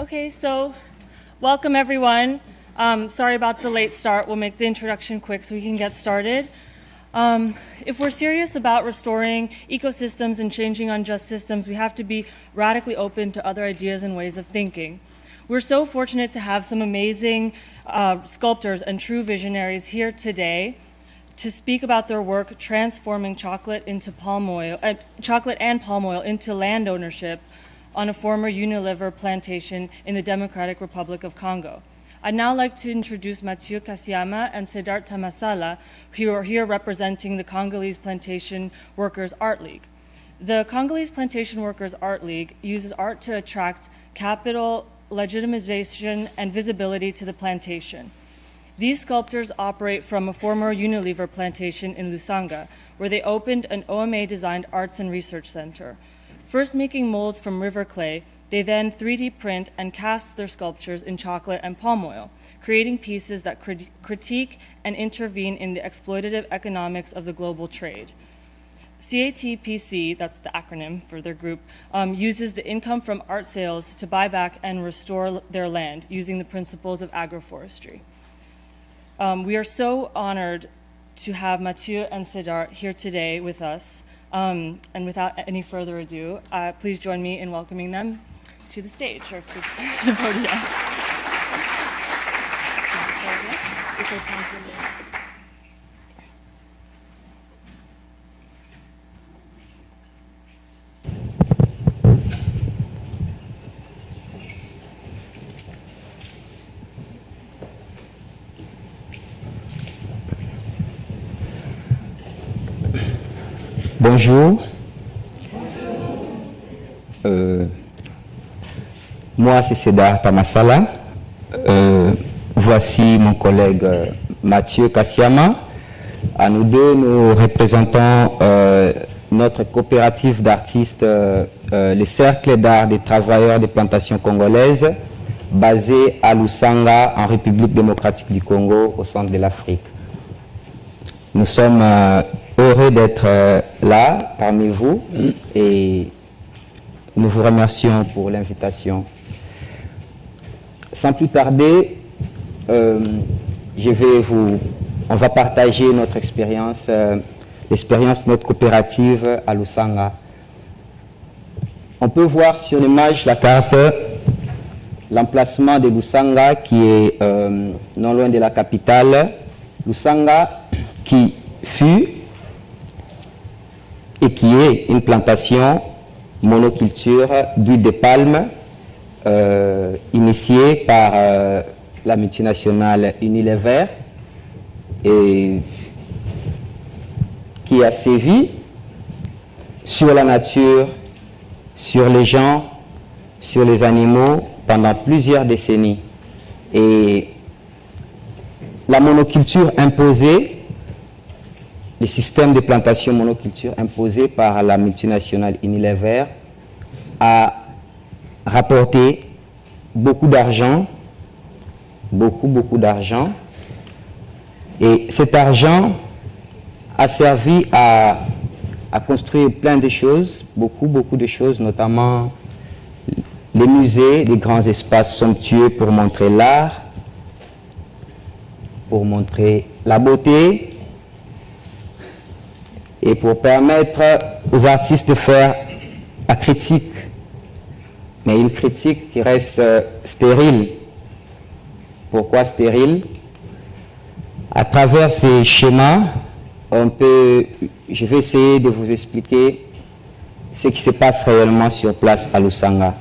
Okay, so welcome everyone. Sorry about the late start. We'll make the introduction quick so we can get started. If we're serious about restoring ecosystems and changing unjust systems, we have to be radically open to other ideas and ways of thinking. We're so fortunate to have some amazing sculptors and true visionaries here today to speak about their work transforming chocolate into chocolate and palm oil into land ownership on a former Unilever plantation in the Democratic Republic of Congo. I'd now like to introduce Mathieu Kassiama and Siddharth Tamasala, who are here representing the Congolese Plantation Workers Art League. The Congolese Plantation Workers Art League uses art to attract capital, legitimization, and visibility to the plantation. These sculptors operate from a former Unilever plantation in Lusanga, where they opened an OMA-designed arts and research center. First making molds from river clay, they then 3D print and cast their sculptures in chocolate and palm oil, creating pieces that critique and intervene in the exploitative economics of the global trade. CATPC, that's the acronym for their group, uses the income from art sales to buy back and restore their land using the principles of agroforestry. We are so honored to have Mathieu and Siddharth here today with us. And without any further ado, please join me in welcoming them to the stage, or to the podium. Bonjour. Moi, c'est Siddharth Tamasala. Voici mon collègue Mathieu Kassiama. À nous deux, nous représentons notre coopérative d'artistes, le Cercle d'art des travailleurs des plantations congolaises, basé à Lusanga, en République démocratique du Congo, au centre de l'Afrique. Nous sommes heureux d'être là parmi vous et nous vous remercions pour l'invitation. Sans plus tarder, on va partager notre expérience, l'expérience de notre coopérative à Lusanga. On peut voir sur l'image, la carte, l'emplacement de Lusanga qui est non loin de la capitale. Lusanga qui fut et qui est une plantation monoculture d'huile de palme initiée par la multinationale Unilever et qui a sévi sur la nature, sur les gens, sur les animaux pendant plusieurs décennies. Et la monoculture imposée, le système de plantation monoculture imposé par la multinationale Unilever a rapporté beaucoup d'argent, beaucoup d'argent. Et cet argent a servi à construire plein de choses, beaucoup de choses, notamment les musées, des grands espaces somptueux pour montrer l'art, pour montrer la beauté, et pour permettre aux artistes de faire la critique, mais une critique qui reste stérile. Pourquoi stérile? À travers ces schémas, je vais essayer de vous expliquer ce qui se passe réellement sur place à Lusanga.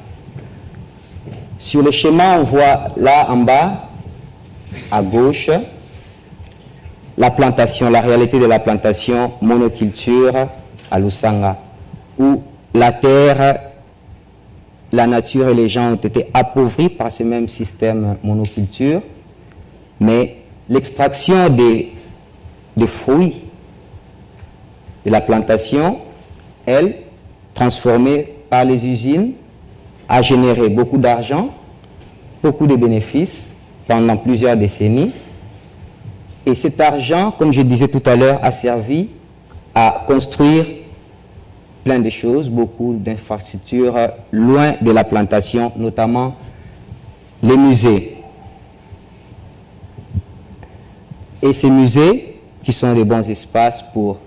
Sur le schéma, on voit là en bas, à gauche, la plantation, la réalité de la plantation monoculture à Lusanga, où la terre, la nature et les gens ont été appauvris par ce même système monoculture, mais l'extraction des fruits de la plantation, elle, transformée par les usines, a généré beaucoup d'argent, beaucoup de bénéfices pendant plusieurs décennies. Et cet argent, comme je disais tout à l'heure, a servi à construire plein de choses, beaucoup d'infrastructures loin de la plantation, notamment les musées. Et ces musées, qui sont des bons espaces pour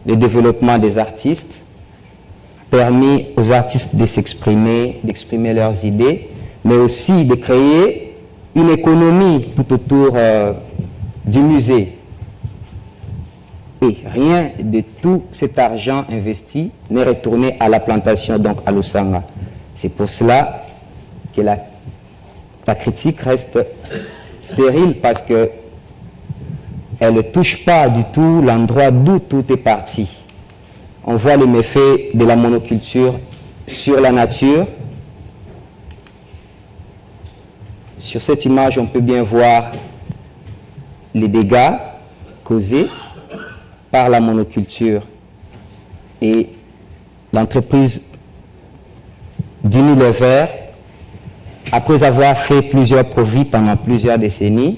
le développement des artistes, permis aux artistes de s'exprimer, d'exprimer leurs idées, mais aussi de créer une économie tout autour du musée. Et rien de tout cet argent investi n'est retourné à la plantation, donc à Lusanga. C'est pour cela que la critique reste stérile, parce que elle ne touche pas du tout l'endroit d'où tout est parti. On voit les méfaits de la monoculture sur la nature. Sur cette image, on peut bien voir les dégâts causés par la monoculture. Et l'entreprise d'Unilever, après avoir fait plusieurs profits pendant plusieurs décennies,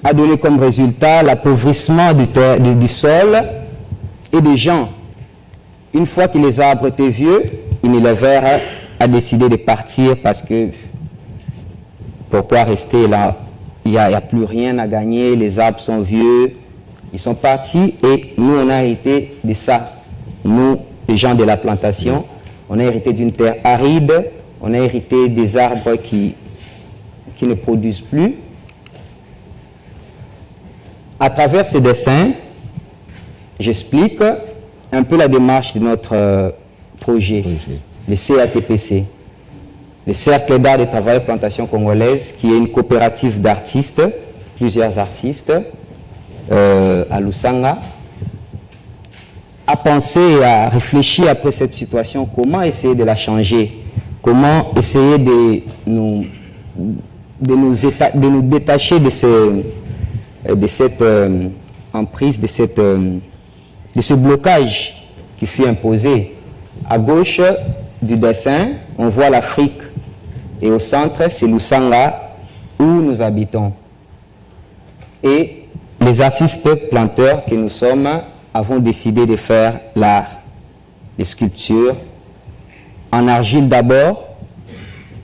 a donné comme résultat l'appauvrissement du sol et des gens. Une fois que les arbres étaient vieux, Unilever a décidé de partir, parce que pourquoi rester là? Il n'y a plus rien à gagner, les arbres sont vieux. Ils sont partis et nous, on a hérité de ça. Nous, les gens de la plantation, on a hérité d'une terre aride, on a hérité des arbres qui ne produisent plus. À travers ces dessins, j'explique un peu la démarche de notre projet, le CATPC, le Cercle d'art de travail et plantation congolaise, qui est une coopérative d'artistes, plusieurs artistes, à Lusanga, a pensé et a réfléchi après cette situation, comment essayer de la changer, comment essayer de nous détacher de cette emprise, de ce blocage qui fut imposé. À gauche du dessin, on voit l'Afrique, et au centre, c'est Lusanga, où nous habitons. Et les artistes planteurs que nous sommes avons décidé de faire l'art, les sculptures, en argile d'abord,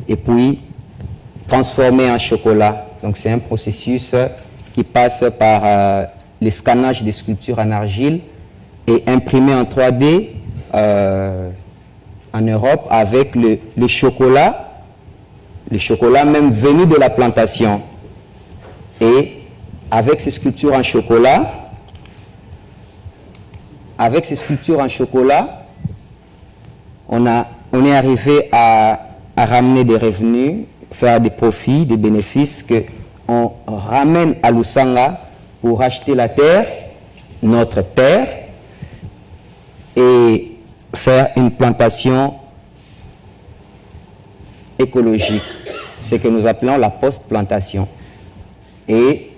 et puis transformer en chocolat. Donc c'est un processus qui passe par le scannage des sculptures en argile et imprimé en 3D en Europe avec le chocolat même venu de la plantation. Et avec ces sculptures en chocolat, on est arrivé à ramener des revenus, faire des profits, des bénéfices qu'on ramène à Lusanga pour acheter la terre, notre terre, et faire une plantation écologique, ce que nous appelons la post-plantation. Et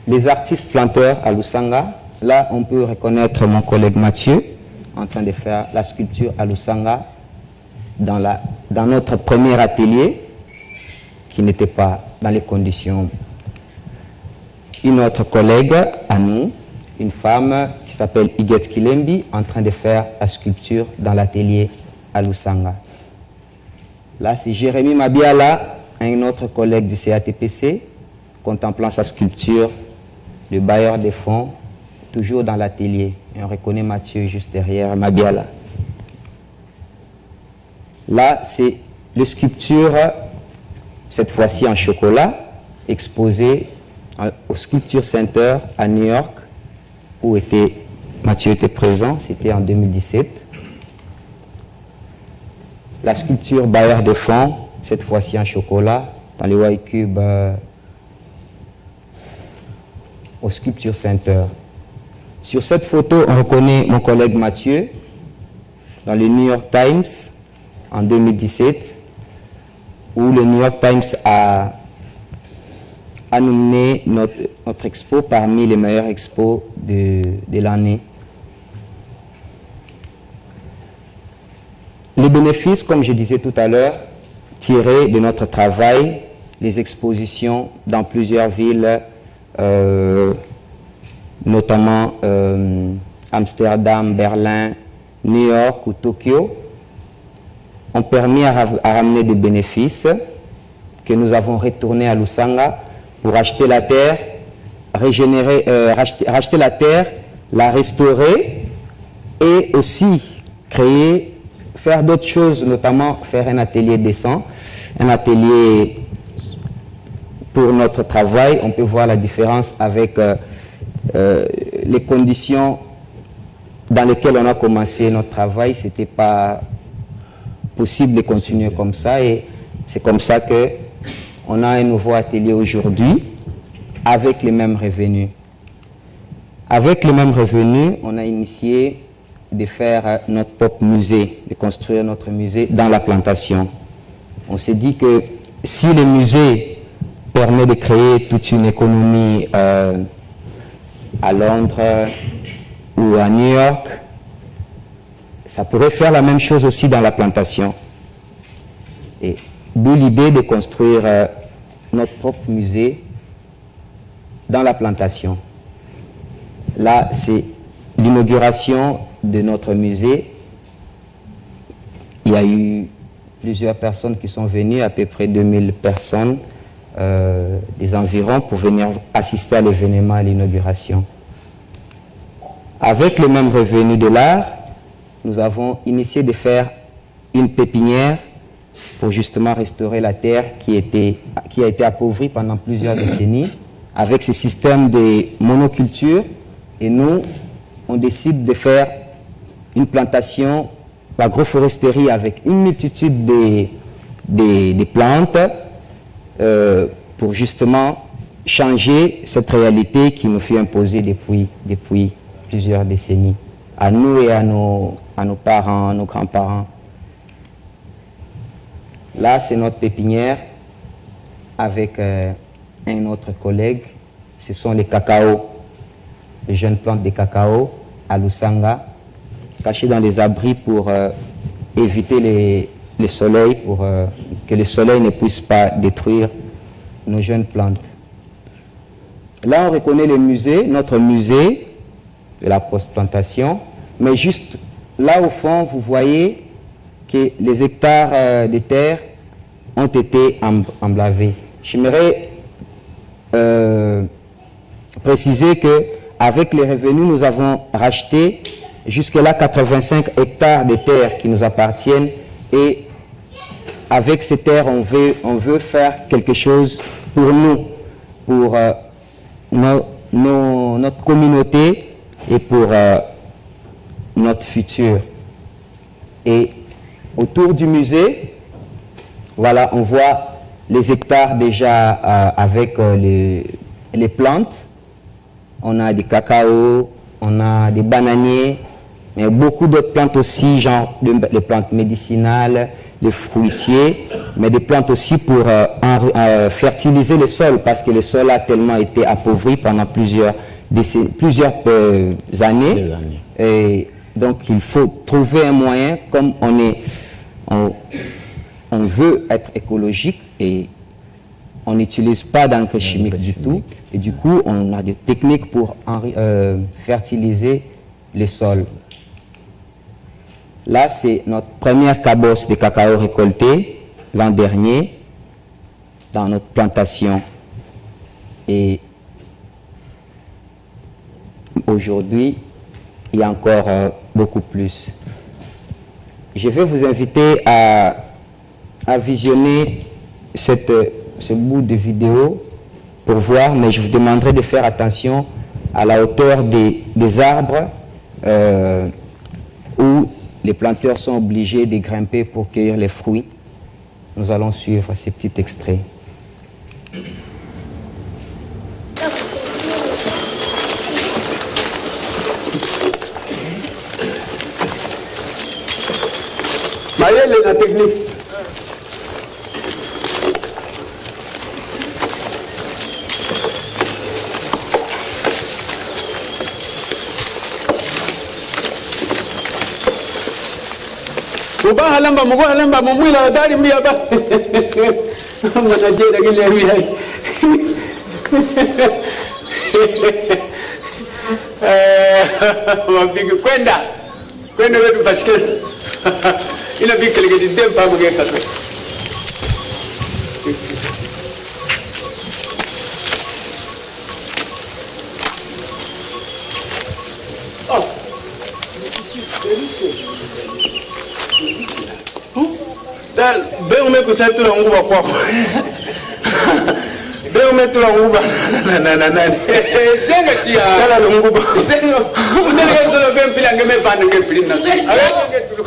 les artistes planteurs à Lusanga, là on peut reconnaître mon collègue Mathieu en train de faire la sculpture à Lusanga dans notre premier atelier qui n'était pas dans les conditions. Une autre collègue à nous, une femme qui s'appelle Iguet Kilembi, en train de faire la sculpture dans l'atelier à Lusanga. Là, c'est Jérémy Mabiala, un autre collègue du CATPC, contemplant sa sculpture, le bailleur des fonds, toujours dans l'atelier. Et on reconnaît Mathieu juste derrière Mabiala. Là, c'est les sculptures, cette fois-ci en chocolat, exposées au Sculpture Center à New York, où Mathieu était présent, c'était en 2017. La sculpture bailleur de fonds, cette fois-ci en chocolat, dans les White Cube au Sculpture Center. Sur cette photo, on reconnaît mon collègue Mathieu dans le New York Times en 2017, où le New York Times a nominé notre expo parmi les meilleures expos de l'année. Les bénéfices, comme je disais tout à l'heure, tirés de notre travail, les expositions dans plusieurs villes, notamment Amsterdam, Berlin, New York ou Tokyo ont permis à ramener des bénéfices que nous avons retournés à Lusanga pour acheter la terre, racheter la terre, la restaurer et aussi faire d'autres choses, notamment faire un atelier décent, un atelier pour notre travail. On peut voir la différence avec les conditions dans lesquelles on a commencé notre travail. Ce n'était pas possible de continuer comme ça et c'est comme ça qu'on a un nouveau atelier aujourd'hui avec les mêmes revenus. Avec les mêmes revenus, on a initié de faire notre propre musée, de construire notre musée dans la plantation. On s'est dit que si le musée permet de créer toute une économie à Londres ou à New York, ça pourrait faire la même chose aussi dans la plantation. Et d'où l'idée de construire notre propre musée dans la plantation. Là, c'est l'inauguration de notre musée. Il y a eu plusieurs personnes qui sont venues, à peu près 2000 personnes des environs pour venir assister à l'événement, à l'inauguration. Avec les mêmes revenus de l'art, nous avons initié de faire une pépinière pour justement restaurer la terre qui a été appauvrie pendant plusieurs décennies avec ce système de monoculture. Et nous, on décide de faire une plantation, l'agroforesterie avec une multitude de plantes pour justement changer cette réalité qui nous fut imposée depuis plusieurs décennies, à nous et à nos parents, à nos grands-parents. Là, c'est notre pépinière avec un autre collègue. Ce sont les cacaos, les jeunes plantes de cacao à Lusanga, cachées dans les abris pour éviter le soleil, pour que le soleil ne puisse pas détruire nos jeunes plantes. Là, on reconnaît le musée, notre musée de la post-plantation, mais juste là au fond, vous voyez que les hectares de terre ont été emblavés. J'aimerais préciser qu'avec les revenus, nous avons racheté jusque-là 85 hectares de terre qui nous appartiennent et avec ces terres, on veut faire quelque chose pour nous, pour notre communauté et pour notre futur. Et autour du musée, voilà, on voit les hectares déjà avec les plantes. On a des cacao, on a des bananiers, mais beaucoup d'autres plantes aussi, genre les plantes médicinales, les fruitiers, mais des plantes aussi pour fertiliser le sol, parce que le sol a tellement été appauvri pendant plusieurs années. Et donc il faut trouver un moyen, comme on veut être écologique et on n'utilise pas d'engrais chimiques du tout. Et du coup, on a des techniques pour fertiliser le sol. Là, c'est notre première cabosse de cacao récoltée l'an dernier dans notre plantation. Et aujourd'hui, il y a encore beaucoup plus. Je vais vous inviter à visionner ce bout de vidéo pour voir, mais je vous demanderai de faire attention à la hauteur des arbres où les planteurs sont obligés de grimper pour cueillir les fruits. Nous allons suivre ces petits extraits. Mayele na technique. Uba halamba mugo halamba mumwila dari mbia ba. Mwana jeda gile mbia. Mabiki kwenda wetu paske ina bikele gedi dempa muge kato. Dal beu me kusetu la nguba kwako. Beu me tu la nguba na Senga sia. Kala la nguba. Senga. Unenge solo bempila ngeme pande ngepilina. Ale ngetu.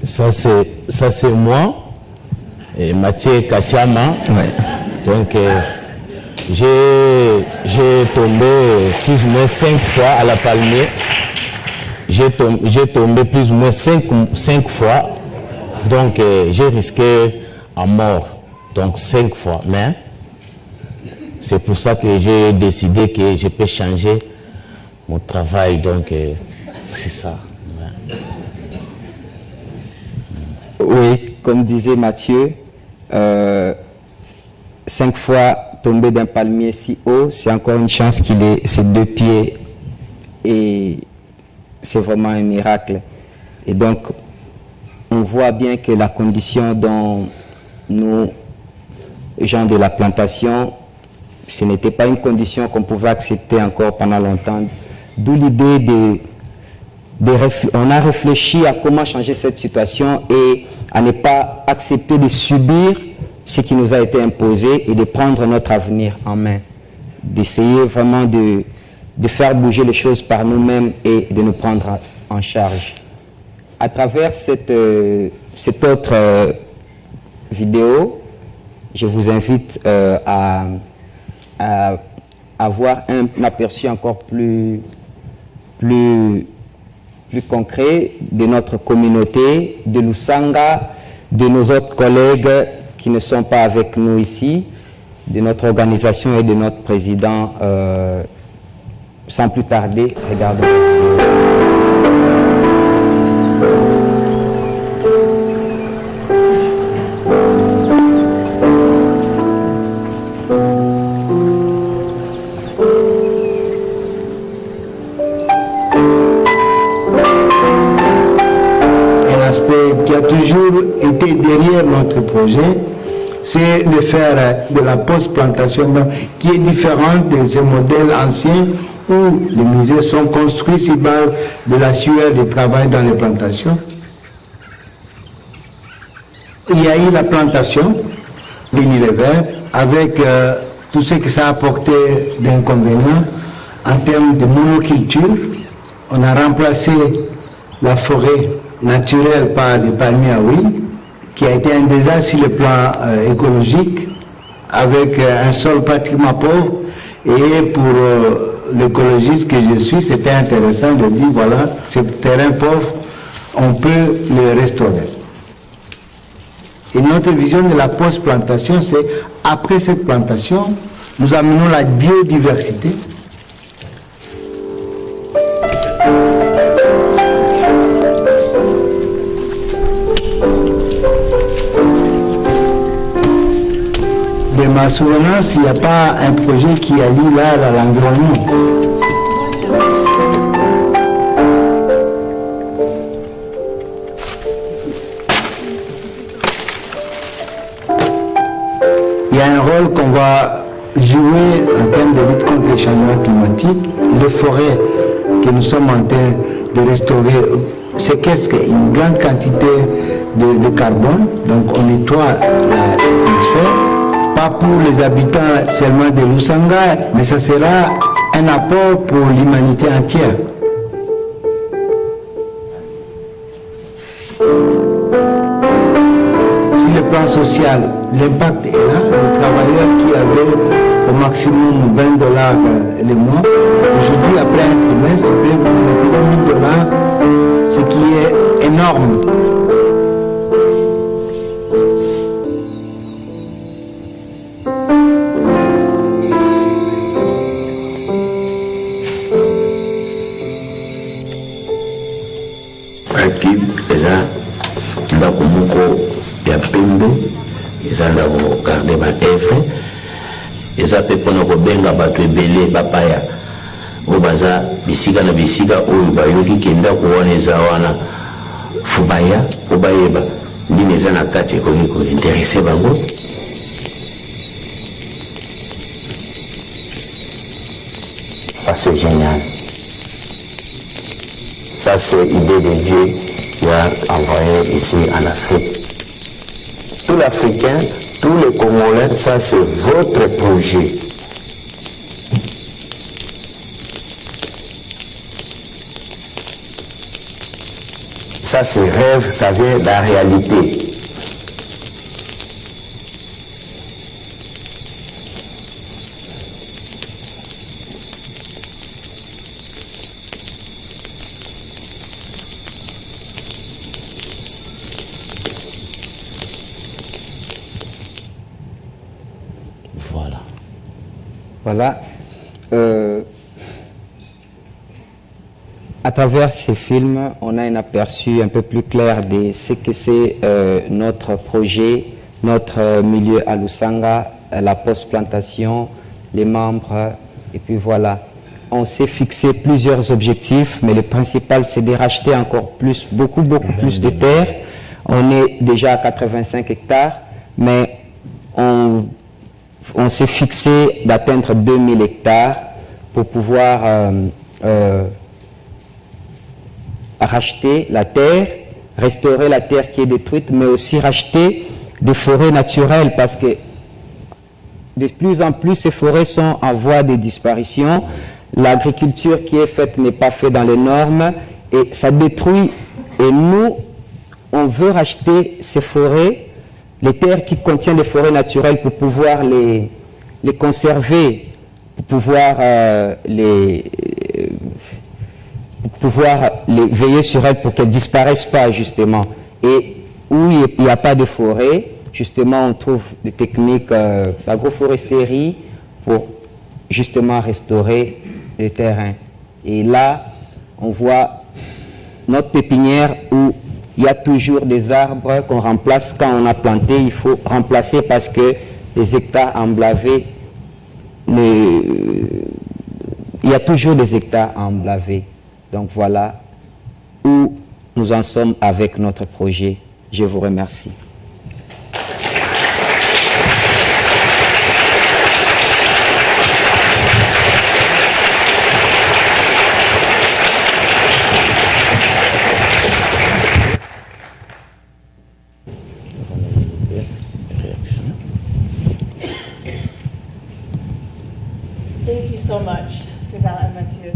Ça c'est moi, et Mathieu Kassiama. Ouais. Donc j'ai tombé plus ou moins 5 fois à la palmier. J'ai tombé plus ou moins 5 fois. Donc j'ai risqué à mort. Donc 5 fois. Mais c'est pour ça que j'ai décidé que je peux changer mon travail. Donc c'est ça. Oui, comme disait Mathieu, 5 fois tombé d'un palmier si haut, c'est encore une chance qu'il ait ses 2 pieds et c'est vraiment un miracle. Et donc, on voit bien que la condition dont nous, gens de la plantation, ce n'était pas une condition qu'on pouvait accepter encore pendant longtemps. D'où l'idée on a réfléchi à comment changer cette situation et à ne pas accepter de subir ce qui nous a été imposé et de prendre notre avenir en main. D'essayer vraiment de faire bouger les choses par nous-mêmes et de nous prendre en charge. À travers cette autre vidéo, je vous invite à avoir un aperçu encore plus concret de notre communauté, de Lusanga, de nos autres collègues qui ne sont pas avec nous ici, de notre organisation et de notre président. Sans plus tarder, regardons. Qui a toujours été derrière notre projet, c'est de faire de la post-plantation qui est différente de ces modèles anciens où les musées sont construits sur base de la sueur de travail dans les plantations. Il y a eu la plantation d'univers avec tout ce que ça a apporté d'inconvénients en termes de monoculture. On a remplacé la forêt naturelle par des palmiers à huile, qui a été un désastre sur le plan écologique, avec un sol pratiquement pauvre. Et pour l'écologiste que je suis, c'était intéressant de dire, voilà, ce terrain pauvre, on peut le restaurer. Et notre vision de la post-plantation, c'est après cette plantation, nous amenons la biodiversité. De ma souvenance, il n'y a pas un projet qui allie là à l'environnement. Il y a un rôle qu'on va jouer en termes de lutte contre les changements climatiques. Les forêts que nous sommes en train de restaurer séquestrent une grande quantité de carbone, donc on nettoie l'atmosphère. Pas pour les habitants seulement de Lusanga, mais ça sera un apport pour l'humanité entière. Sur le plan social, l'impact est là. Les travailleurs qui avaient au maximum $20 le mois, aujourd'hui, après un trimestre, ils peuvent gagner $1 000, ce qui est énorme. eza ndako moko ya pembe eza ndako sauvegarder baœuvre eza mpe mpona kobenga bato ebele bapaya oyo baza bisika na bisika oyo bayoki ke ndako wana eza wana fo baya po bayeba ndini eza na kati ekoki kointerese bango. Ça c'est génial. Ça c'est l'idée de Dieu qui a envoyé ici en Afrique. Tous les Africains, tous les Congolais, ça c'est votre projet. Ça c'est rêve, ça vient de la réalité. Voilà. À travers ces films, on a un aperçu un peu plus clair de ce que c'est notre projet, notre milieu à Lusanga, la post-plantation, les membres, et puis voilà. On s'est fixé plusieurs objectifs, mais le principal, c'est de racheter encore plus, beaucoup plus de terres. On est déjà à 85 hectares, mais on s'est fixé d'atteindre 2000 hectares pour pouvoir racheter la terre, restaurer la terre qui est détruite, mais aussi racheter des forêts naturelles parce que de plus en plus ces forêts sont en voie de disparition. L'agriculture qui est faite n'est pas faite dans les normes et ça détruit. Et nous, on veut racheter ces forêts, les terres qui contiennent des forêts naturelles pour pouvoir les conserver, pour pouvoir les veiller sur elles pour qu'elles ne disparaissent pas justement. Et où il n'y a pas de forêt, justement on trouve des techniques d'agroforesterie pour justement restaurer les terrains. Et là, on voit notre pépinière où il y a toujours des arbres qu'on remplace quand on a planté. Il faut remplacer parce que les hectares emblavés, il y a toujours des hectares emblavés. Donc voilà où nous en sommes avec notre projet. Je vous remercie. Thank you so much, Sibel and Mathieu.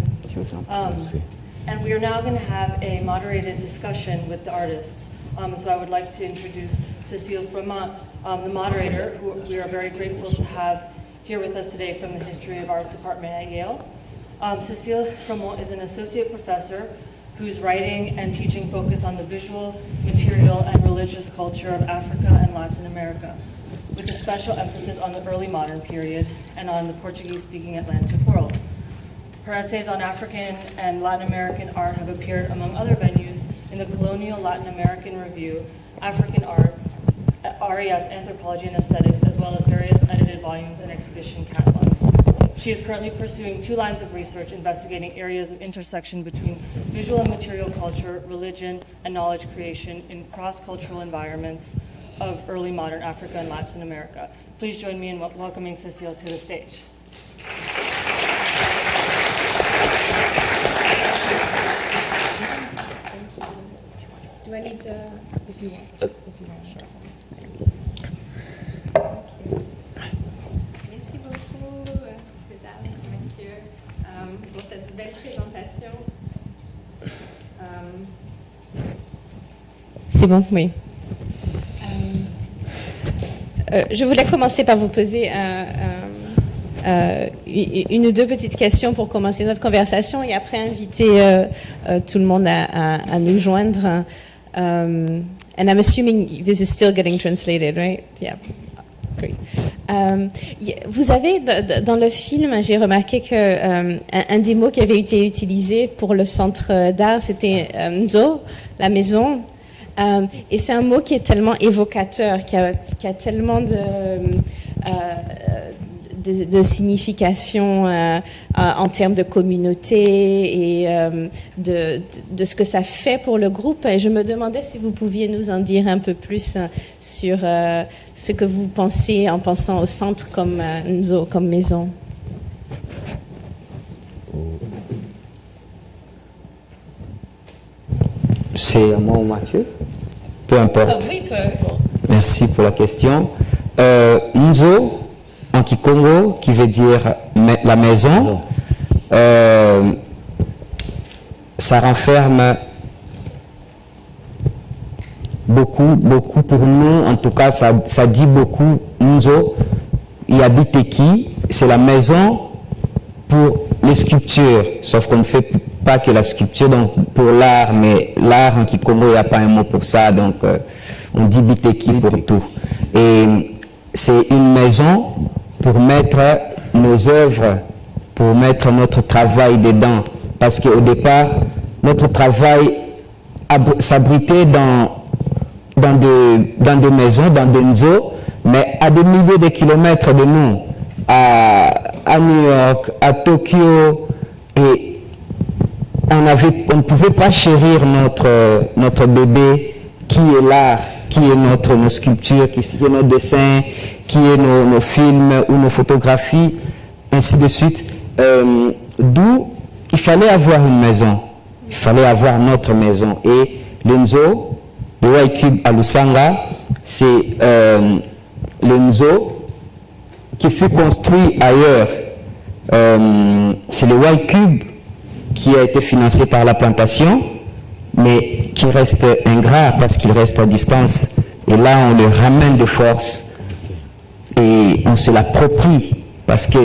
And we are now going to have a moderated discussion with the artists. So I would like to introduce Cécile Froment, the moderator, who we are very grateful to have here with us today from the History of Art Department at Yale. Cécile Froment is an associate professor whose writing and teaching focus on the visual, material, and religious culture of Africa and Latin America, with a special emphasis on the early modern period and on the Portuguese-speaking Atlantic world. Her essays on African and Latin American art have appeared, among other venues, in the Colonial Latin American Review, African Arts, RAS Anthropology and Aesthetics, as well as various edited volumes and exhibition catalogs. She is currently pursuing 2 lines of research investigating areas of intersection between visual and material culture, religion, and knowledge creation in cross-cultural environments of early modern Africa and Latin America. Please join me in welcoming Cécile to the stage. Do I need to, if you want, sure. Merci beaucoup, Cédar et Mathieu, pour cette belle présentation. C'est bon, oui. Je voulais commencer par vous poser une ou 2 petites questions pour commencer notre conversation et après inviter tout le monde à nous joindre. And I'm assuming this is still getting translated, right? Yeah, great. Vous avez, dans le film, j'ai remarqué que un des mots qui avait été utilisé pour le centre d'art, c'était Nzo, la maison. Et c'est un mot qui est tellement évocateur, qui a tellement de signification en termes de communauté et de ce que ça fait pour le groupe. Et je me demandais si vous pouviez nous en dire un peu plus sur ce que vous pensez en pensant au centre comme Nzo, comme maison. C'est à moi ou Mathieu? Peu importe. Oui, Merci pour la question. Nzo, en Kikongo, qui veut dire la maison, ça renferme beaucoup pour nous. En tout cas, ça dit beaucoup. Nzo, il habite qui? C'est la maison pour les sculptures, sauf qu'on ne fait pas que la sculpture, donc pour l'art, mais l'art en Kikongo, il n'y a pas un mot pour ça, donc on dit Biteki pour tout. Et c'est une maison pour mettre nos œuvres, pour mettre notre travail dedans, parce qu'au départ, notre travail s'abritait dans des maisons, dans des nzo, mais à des milliers de kilomètres de nous, à New York, à Tokyo, et on ne pouvait pas chérir notre bébé qui est l'art, qui est nos sculptures, qui est nos dessins, qui est nos films ou nos photographies, ainsi de suite. D'où il fallait avoir une maison, il fallait avoir notre maison. Et le Nzo, le Y-Cube à Lusanga, c'est le Nzo qui fut construit ailleurs. C'est le Y-Cube qui a été financé par la plantation, mais qui reste ingrat parce qu'il reste à distance. Et là, on le ramène de force et on se l'approprie parce que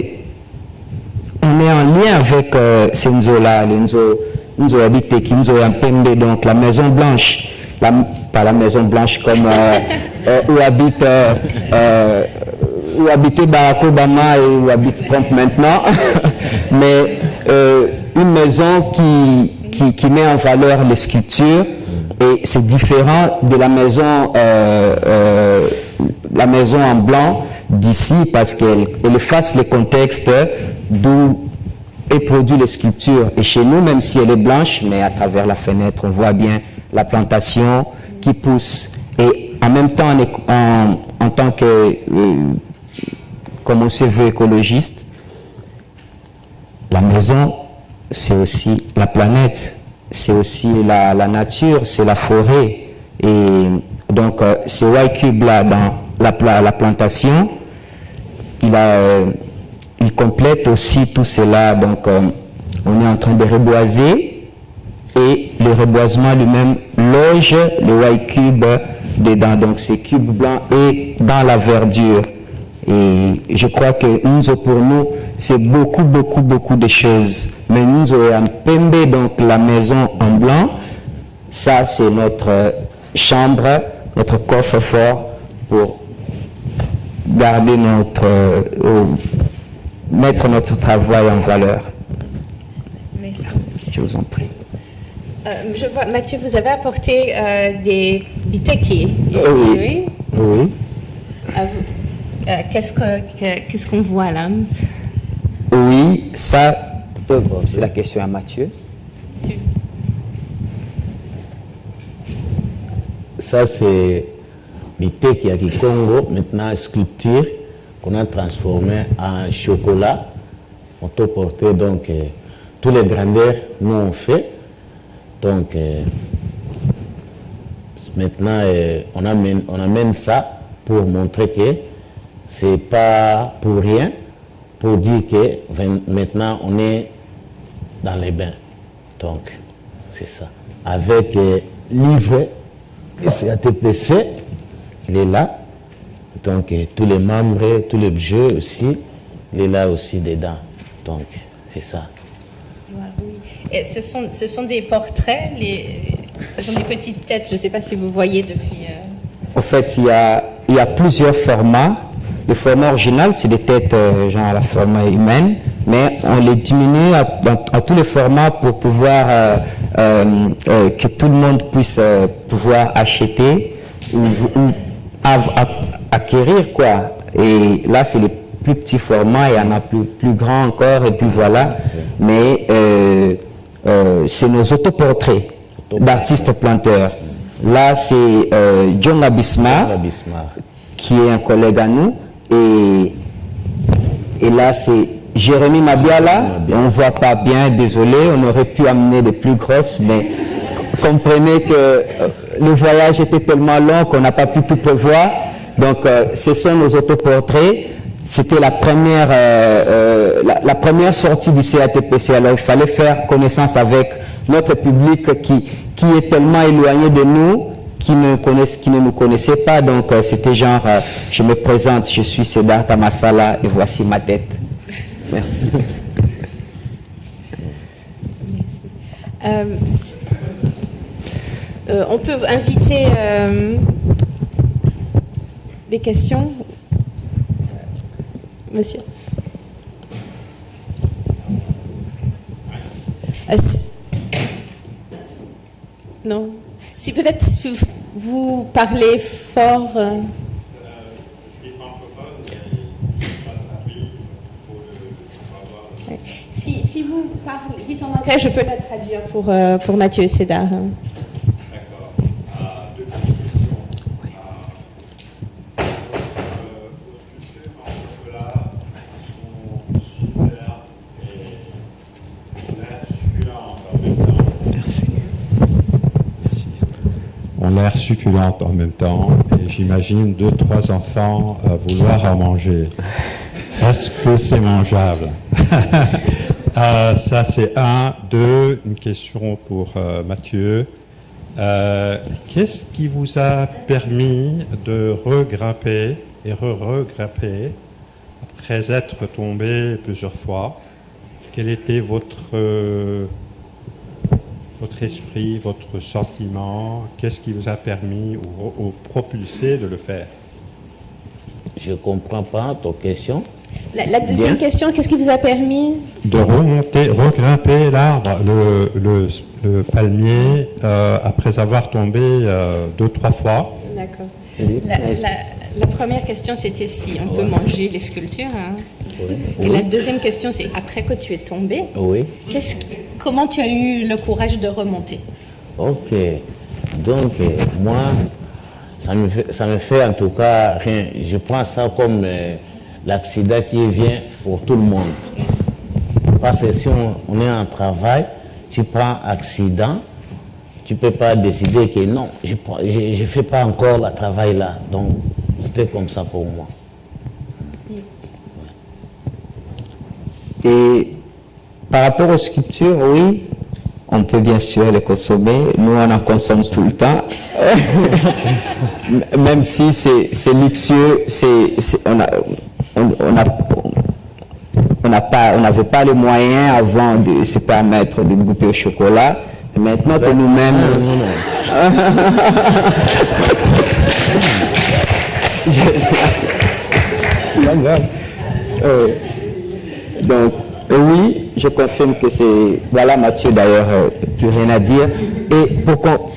on est en lien avec ces Nzo-là, le Nzo habité, qui Nzo Yampembe, donc la Maison Blanche, pas la Maison Blanche comme où habitait Barack Obama et où habite Trump maintenant, mais une maison qui met en valeur les sculptures, et c'est différent de la maison en blanc d'ici parce qu'elle efface le contexte d'où est produit les sculptures. Et chez nous, même si elle est blanche, mais à travers la fenêtre, on voit bien la plantation qui pousse. Et en même temps, en tant que, comme on se veut, écologiste, la maison, c'est aussi la planète, c'est aussi la nature, c'est la forêt. Et donc, ce Y-Cube là, dans la plantation, il complète aussi tout cela. Donc, on est en train de reboiser et le reboisement lui-même loge le Y-Cube dedans. Donc, ce cube blanc est dans la verdure. Et je crois que Nzo pour nous, c'est beaucoup de choses. Mais Nzo est en Pembe, donc la maison en blanc, ça c'est notre chambre, notre coffre-fort pour garder mettre notre travail en valeur. Merci. Je vous en prie. Je vois, Mathieu, vous avez apporté des biteki ici, oui? Oui. Qu'est-ce qu'on voit là? Oui, ça, c'est la question à Mathieu. Ça, c'est Biteki à Kikongo, maintenant sculpture qu'on a transformé en chocolat. On peut porter donc toutes les grandeurs nous on fait. Donc maintenant on amène ça pour montrer que c'est pas pour rien, pour dire que maintenant on est dans les bains. Donc c'est ça. Avec livre CATPC, il est là. Donc tous les membres, tous les jeux aussi, il est là aussi dedans. Donc c'est ça. Et ce sont des portraits, ce sont des petites têtes, je ne sais pas si vous voyez depuis... En fait, il y a plusieurs formats. Le format original, c'est des têtes genre à la format humaine, mais on les diminue à tous les formats pour pouvoir que tout le monde puisse pouvoir acheter ou acquérir, quoi. Et là, c'est les plus petits formats, il y en a plus grands encore, et puis voilà. Mais c'est nos autoportraits d'artistes planteurs. Là, c'est John Abismar, qui est un collègue à nous, et là, c'est Jérémy Mabiala. On ne voit pas bien, désolé, on aurait pu amener des plus grosses, mais comprenez que le voyage était tellement long qu'on n'a pas pu tout prévoir. Donc, ce sont nos autoportraits. C'était la première sortie du CATPC. Alors, il fallait faire connaissance avec notre public qui est tellement éloigné de nous, qui ne nous connaissait pas. Donc, c'était genre, je me présente, je suis Siddhartha Massala et voici ma tête. Merci. On peut inviter des questions. Monsieur. Non. Si peut-être vous parlez fort. Si vous parlez, dites en anglais, je peux la traduire pour Mathieu et Cédar. D'accord. Deux petites questions. Vos sculptures en chocolat sont super et ont l'air succulentes en même temps. Et j'imagine 2-3 enfants vouloir en manger. Est-ce que c'est mangeable? Ça c'est 1. 2, une question pour Mathieu. Qu'est-ce qui vous a permis de regrimper et regrimper après être tombé plusieurs fois? Quel était votre esprit, votre sentiment? Qu'est-ce qui vous a permis ou propulsé de le faire? Je ne comprends pas ton question. La deuxième question, qu'est-ce qui vous a permis de regrimper l'arbre, le palmier, après avoir tombé 2-3 fois. D'accord. La première question, c'était si on peut manger les sculptures. Hein. Oui. Et la deuxième question, c'est après que tu es tombé, comment tu as eu le courage de remonter? Ok. Donc, moi, ça me fait en tout cas rien. Je prends ça comme l'accident qui vient pour tout le monde. Parce que si on est en travail, tu prends accident, tu ne peux pas décider que non, je ne fais pas encore le travail là. Donc, c'était comme ça pour moi. Et par rapport aux sculptures, oui, on peut bien sûr les consommer. Nous, on en consomme tout le temps. Même si c'est luxueux, on n'avait pas les moyens avant de se permettre de goûter au chocolat. Maintenant que nous-mêmes... Donc, oui, je confirme que c'est... Voilà, Mathieu, d'ailleurs, plus rien à dire. Et pour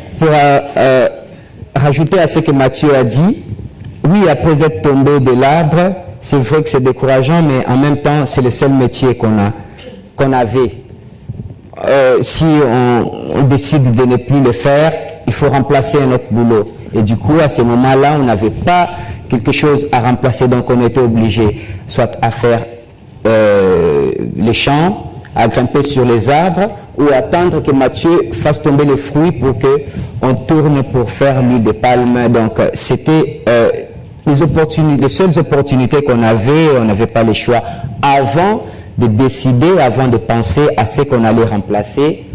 rajouter à ce que Mathieu a dit, oui, après être tombé de l'arbre, c'est vrai que c'est décourageant, mais en même temps, c'est le seul métier qu'on avait. Si on décide de ne plus le faire, il faut remplacer un autre boulot. Et du coup, à ce moment-là, on n'avait pas quelque chose à remplacer, donc on était obligé soit à faire les champs, à grimper sur les arbres, ou attendre que Mathieu fasse tomber les fruits pour qu'on tourne pour faire l'huile de palme. Donc, c'était les seules opportunités qu'on avait, on n'avait pas le choix. Avant de décider, avant de penser à ce qu'on allait remplacer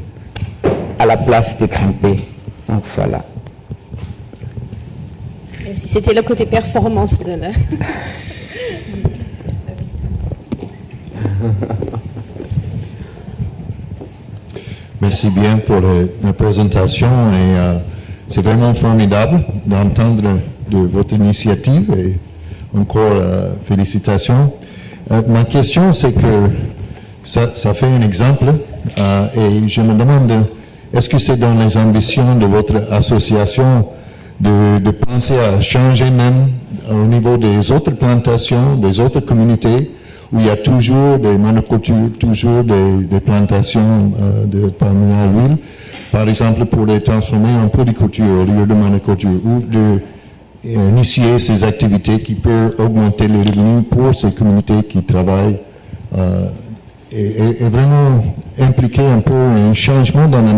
à la place de grimper. Donc, voilà. C'était le côté performance de la... Merci bien pour la présentation et c'est vraiment formidable d'entendre de votre initiative et encore félicitations. Ma question c'est que ça fait un exemple et je me demande est-ce que c'est dans les ambitions de votre association de penser à changer même au niveau des autres plantations, des autres communautés, où il y a toujours des monocultures, toujours des plantations de palmiers à l'huile, par exemple pour les transformer en polyculture au lieu de monoculture, ou initier ces activités qui peuvent augmenter les revenus pour ces communautés qui travaillent et vraiment impliquer un peu un changement dans la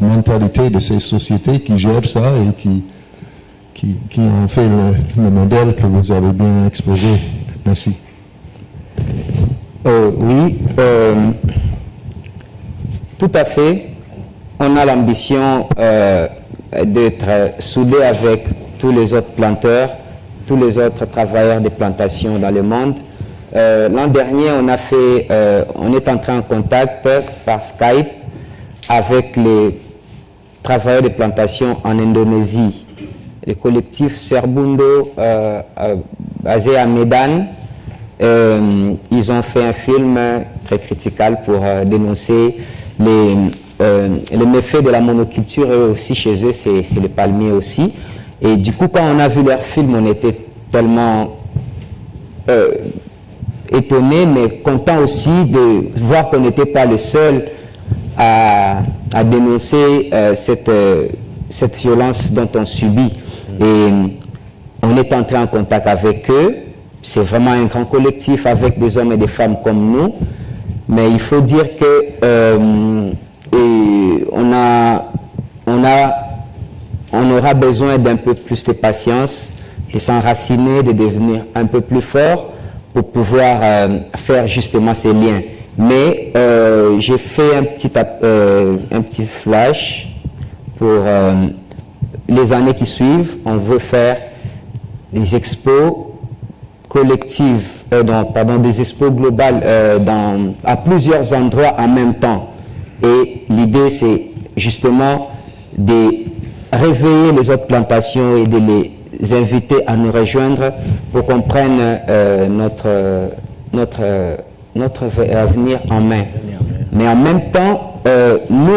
mentalité de ces sociétés qui gèrent ça et qui ont fait le modèle que vous avez bien exposé. Merci. Oui, tout à fait. On a l'ambition d'être soudés avec tous les autres planteurs, tous les autres travailleurs des plantations dans le monde. L'an dernier, on est entré en contact par Skype avec les travailleurs des plantations en Indonésie. Le collectif Serbundo, basé à Medan, ils ont fait un film très critical pour dénoncer les méfaits de la monoculture, et aussi chez eux, c'est le palmier aussi. Et du coup, quand on a vu leur film, on était tellement étonnés, mais contents aussi de voir qu'on n'était pas le seul à dénoncer cette violence dont on subit. Et on est entré en contact avec eux. C'est vraiment un grand collectif avec des hommes et des femmes comme nous. Mais il faut dire que on aura besoin d'un peu plus de patience, de s'enraciner, de devenir un peu plus fort pour pouvoir faire justement ces liens. Mais j'ai fait un petit flash pour les années qui suivent. On veut faire des expos collectives, des expos globales à plusieurs endroits en même temps. Et l'idée, c'est justement de réveiller les autres plantations et de les inviter à nous rejoindre pour qu'on prenne notre avenir en main. Mais en même temps, nous,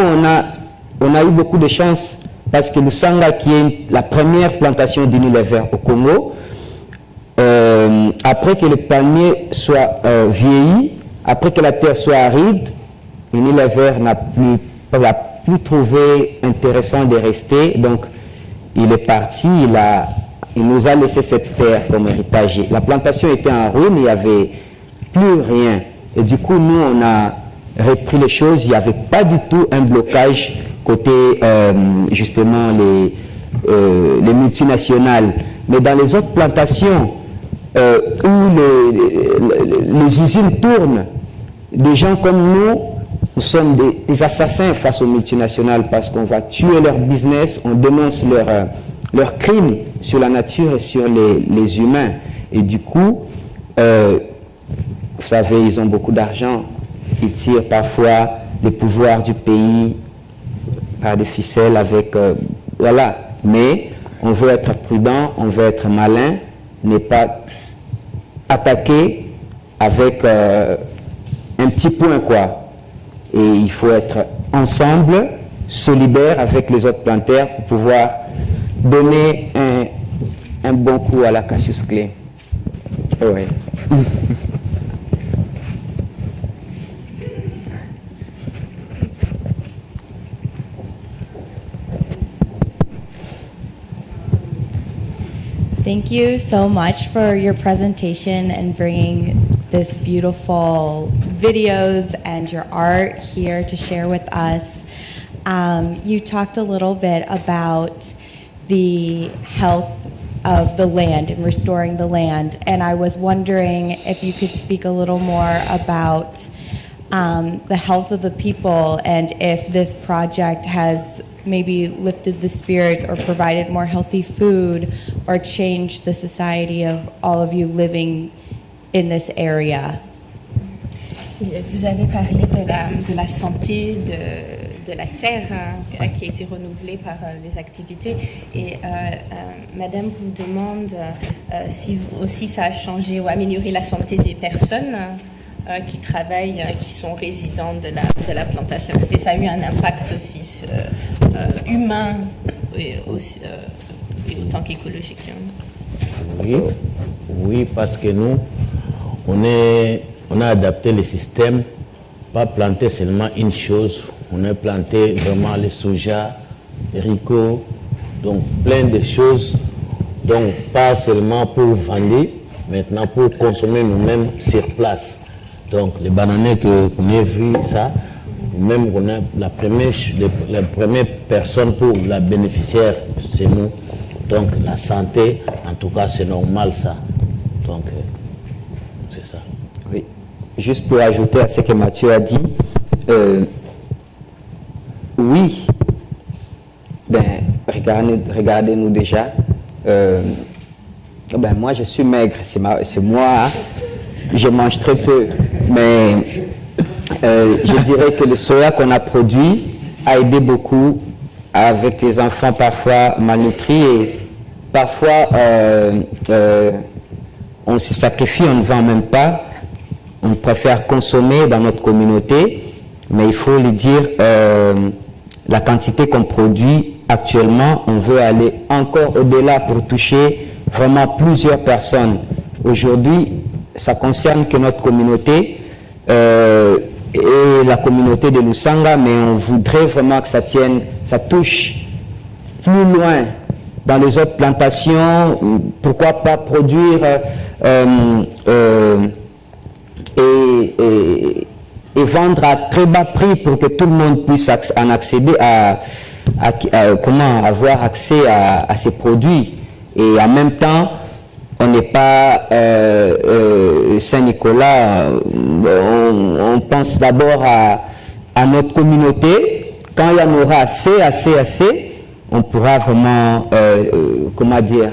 on a eu beaucoup de chance parce que Lusanga, qui est la première plantation d'Unilever au Congo, après que le palmier soit vieilli, après que la terre soit aride, Unilever n'a plus trouvé intéressant de rester, donc il est parti, il nous a laissé cette terre comme héritage. La plantation était en ruine, il n'y avait plus rien. Et du coup, nous, on a repris les choses, il n'y avait pas du tout un blocage côté justement les multinationales. Mais dans les autres plantations où les usines tournent, des gens comme nous sommes des assassins face aux multinationales parce qu'on va tuer leur business, on dénonce leurs crimes sur la nature et sur les humains. Et du coup, vous savez, ils ont beaucoup d'argent, ils tirent parfois les pouvoirs du pays par des ficelles avec... voilà, mais on veut être prudent, on veut être malin, ne pas attaquer avec un petit point, quoi. Et il faut être ensemble, solidaires avec les autres planteurs pour pouvoir donner un bon coup à la Cassius Clay. Oui. Thank you so much for your presentation and bringing this beautiful videos and your art here to share with us. You talked a little bit about the health of the land and restoring the land, and I was wondering if you could speak a little more about the health of the people and if this project has maybe lifted the spirits or provided more healthy food or changed the society of all of you living in this area. Vous avez parlé de la santé de la terre qui a été renouvelée par les activités et Madame vous demande si aussi ça a changé ou amélioré la santé des personnes qui travaillent, qui sont résidents de la plantation. Ça a eu un impact aussi humain et autant qu'écologique. Oui, parce que nous, on a adapté le système, pas planter seulement une chose, on a planté vraiment le soja, le haricot, donc plein de choses, donc pas seulement pour vendre, maintenant pour consommer nous-mêmes sur place. Donc les bananes que vous avez vu, ça, même on a la première personne pour la bénéficiaire, c'est nous. Donc la santé, en tout cas, c'est normal ça. Donc c'est ça. Oui. Juste pour ajouter à ce que Mathieu a dit, oui, ben, regardez-nous déjà. Ben, moi, je suis maigre, c'est moi, hein. Je mange très peu. Mais je dirais que le soja qu'on a produit a aidé beaucoup avec les enfants parfois malnutris et parfois on se sacrifie, on ne vend même pas. On préfère consommer dans notre communauté, mais il faut le dire, la quantité qu'on produit actuellement, on veut aller encore au-delà pour toucher vraiment plusieurs personnes. Aujourd'hui, ça concerne que notre communauté et la communauté de Lusanga, mais on voudrait vraiment que ça touche plus loin dans les autres plantations. Pourquoi pas produire et vendre à très bas prix pour que tout le monde puisse en accéder comment avoir accès à ces produits. Et en même temps, on n'est pas Saint-Nicolas, on pense d'abord à notre communauté. Quand il y en aura assez, on pourra vraiment, comment dire,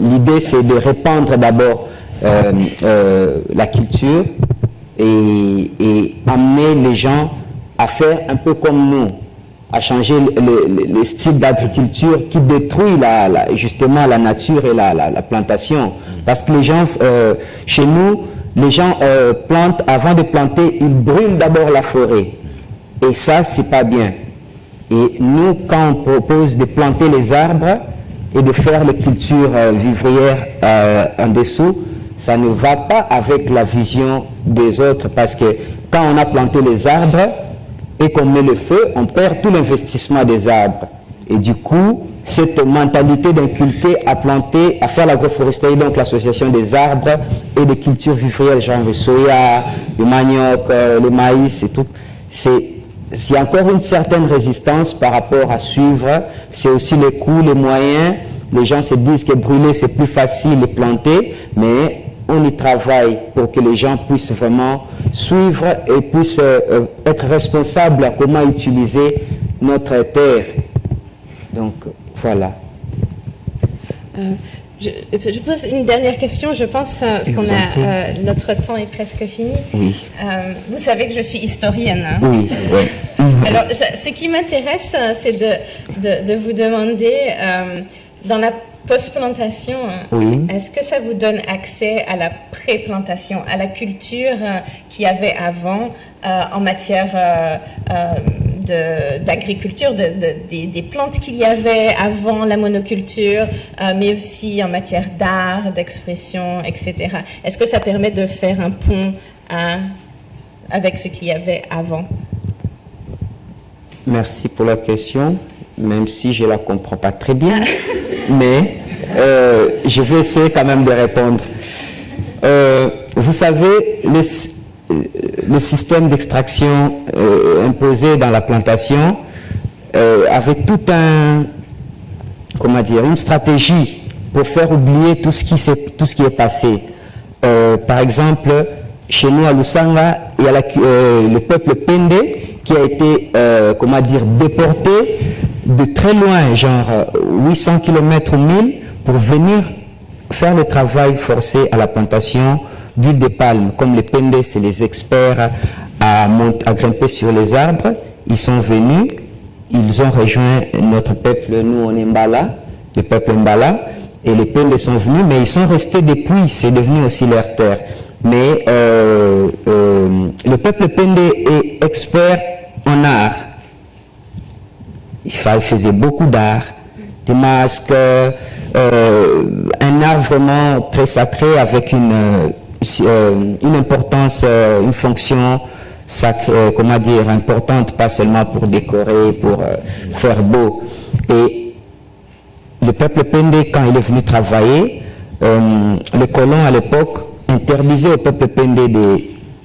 l'idée c'est de répandre d'abord la culture et amener les gens à faire un peu comme nous, à changer le style d'agriculture qui détruit justement la nature et la plantation. Parce que les gens, chez nous, les gens plantent, avant de planter, ils brûlent d'abord la forêt. Et ça, c'est pas bien. Et nous, quand on propose de planter les arbres et de faire les cultures vivrières en dessous, ça ne va pas avec la vision des autres, parce que quand on a planté les arbres et qu'on met le feu, on perd tout l'investissement des arbres. Et du coup, cette mentalité d'inculquer à planter, à faire l'agroforesterie, donc l'association des arbres et des cultures vivrières, genre le soya, le manioc, le maïs et tout, il y a encore une certaine résistance par rapport à suivre. C'est aussi les coûts, les moyens. Les gens se disent que brûler, c'est plus facile de planter, mais on y travaille pour que les gens puissent vraiment suivre et puissent être responsables à comment utiliser notre terre. Donc, voilà. Je pose une dernière question, je pense, parce qu'on notre temps est presque fini. Oui. Vous savez que je suis historienne. Hein? Oui. Alors, ce qui m'intéresse, c'est de vous demander, dans la post-plantation, oui. Est-ce que ça vous donne accès à la pré-plantation, à la culture qu'il y avait avant en matière d'agriculture, des plantes qu'il y avait avant la monoculture, mais aussi en matière d'art, d'expression, etc. Est-ce que ça permet de faire un pont avec ce qu'il y avait avant? Merci pour la question, même si je ne la comprends pas très bien, mais je vais essayer quand même de répondre. Vous savez, le système d'extraction imposé dans la plantation avec une stratégie pour faire oublier tout ce qui est passé. Par exemple, chez nous à Lusanga, il y a le peuple Pende qui a été déporté de très loin, genre 800 km ou 1000, pour venir faire le travail forcé à la plantation d'huile de palme. Comme les Pende, c'est les experts à grimper sur les arbres, ils sont venus, ils ont rejoint notre peuple, nous on est Mbala, le peuple Mbala, et les Pende sont venus, mais ils sont restés depuis, c'est devenu aussi leur terre. Mais le peuple Pende est expert en art. Il faisait beaucoup d'art, des masques, un art vraiment très sacré avec une importance, une fonction sacrée, comment dire, importante, pas seulement pour décorer, pour faire beau. Et le peuple Pende, quand il est venu travailler, les colons à l'époque interdisaient au peuple Pende de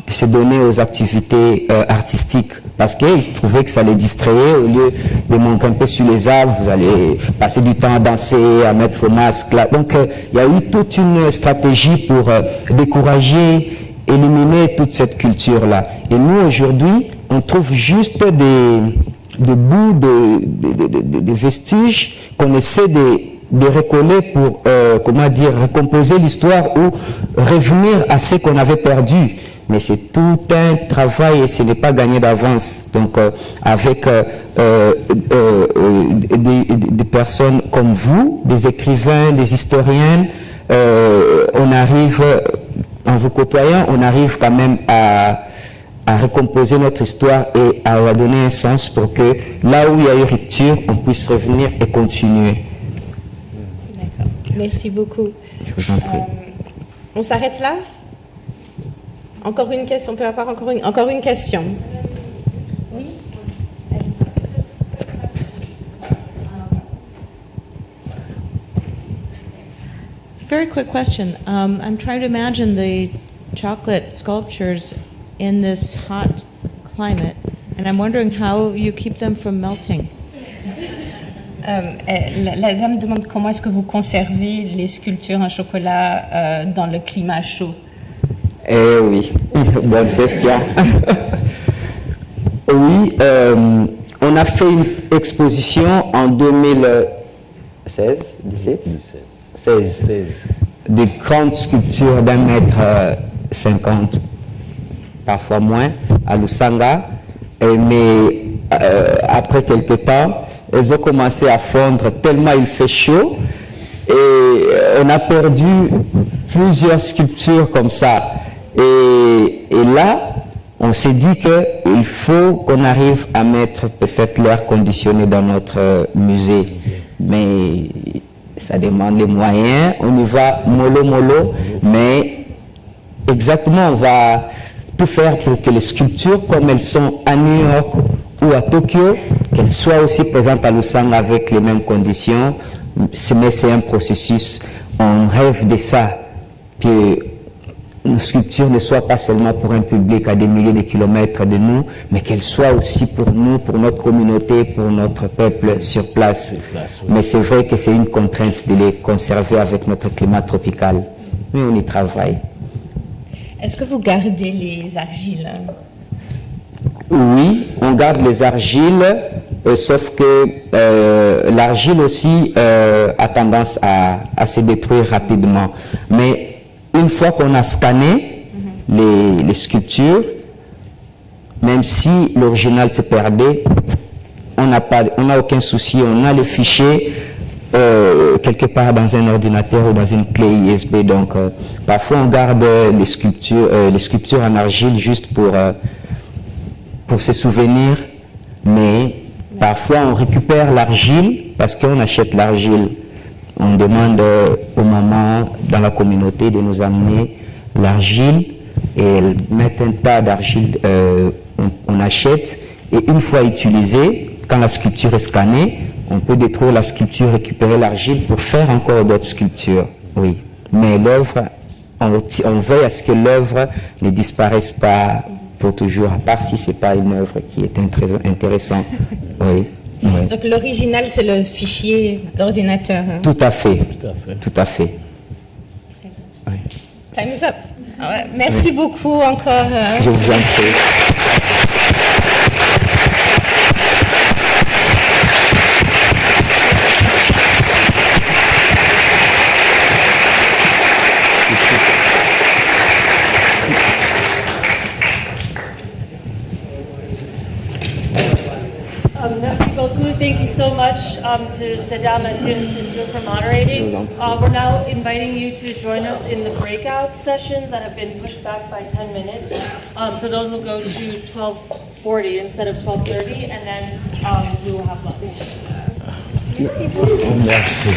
se donner aux activités artistiques parce qu'ils trouvaient que ça les distrayait. Au lieu de monter un peu sur les arbres, vous allez passer du temps à danser, à mettre vos masques là. Donc il y a eu toute une stratégie pour décourager, éliminer toute cette culture là. Et nous aujourd'hui, on trouve juste des bouts de vestiges qu'on essaie de recoller pour, comment dire, recomposer l'histoire ou revenir à ce qu'on avait perdu. Mais c'est tout un travail et ce n'est pas gagné d'avance. Donc, avec des personnes comme vous, des écrivains, des historiens, on arrive, en vous côtoyant, on arrive quand même à recomposer notre histoire et à leur donner un sens pour que là où il y a eu rupture, on puisse revenir et continuer. D'accord. Merci beaucoup. Je vous en prie. On s'arrête là? Encore une question, on peut avoir encore une question. Oui. Very quick question. I'm trying to imagine the chocolate sculptures in this hot climate, and I'm wondering how you keep them from melting. La dame demande comment est-ce que vous conservez les sculptures en chocolat dans le climat chaud. Eh oui, bonne question. Oui, on a fait une exposition en 2016, 16, des grandes sculptures d'1,50 m, parfois moins, à Lusanga. Mais après quelques temps, elles ont commencé à fondre tellement il fait chaud et on a perdu plusieurs sculptures comme ça. Et là, on s'est dit qu'il faut qu'on arrive à mettre peut-être l'air conditionné dans notre musée. Mais ça demande les moyens. On y va mollo, mais exactement, on va tout faire pour que les sculptures, comme elles sont à New York ou à Tokyo, qu'elles soient aussi présentes à Lusanga avec les mêmes conditions. Mais c'est un processus. On rêve de ça. Que nos sculptures ne soient pas seulement pour un public à des milliers de kilomètres de nous, mais qu'elles soient aussi pour nous, pour notre communauté, pour notre peuple sur place. Mais c'est vrai que c'est une contrainte de les conserver avec notre climat tropical. Mais on y travaille. Est-ce que vous gardez les argiles? Oui, on garde les argiles, sauf que l'argile aussi a tendance à se détruire rapidement. Mais une fois qu'on a scanné les sculptures, même si l'original se perdait, on n'a aucun souci, on a le fichier quelque part dans un ordinateur ou dans une clé USB. Donc parfois on garde les sculptures en argile juste pour se souvenir, mais parfois on récupère l'argile parce qu'on achète l'argile. On demande aux mamans dans la communauté de nous amener l'argile et elles mettent un tas d'argile, on achète et une fois utilisée, quand la sculpture est scannée, on peut détruire la sculpture, récupérer l'argile pour faire encore d'autres sculptures. Oui, mais l'œuvre, on veille à ce que l'œuvre ne disparaisse pas pour toujours, à part si ce n'est pas une œuvre qui est très intéressante. Oui. Oui. Donc l'original, c'est le fichier d'ordinateur. Hein? Tout à fait. Tout à fait. Oui. Time's up. Ouais, merci beaucoup encore. Je vous en prie. Merci beaucoup. Thank you so so much to Seda, Mathieu, and Cecile for moderating. We're now inviting you to join us in the breakout sessions that have been pushed back by 10 minutes. So those will go to 12:40 instead of 12:30, and then we will have lunch. Merci.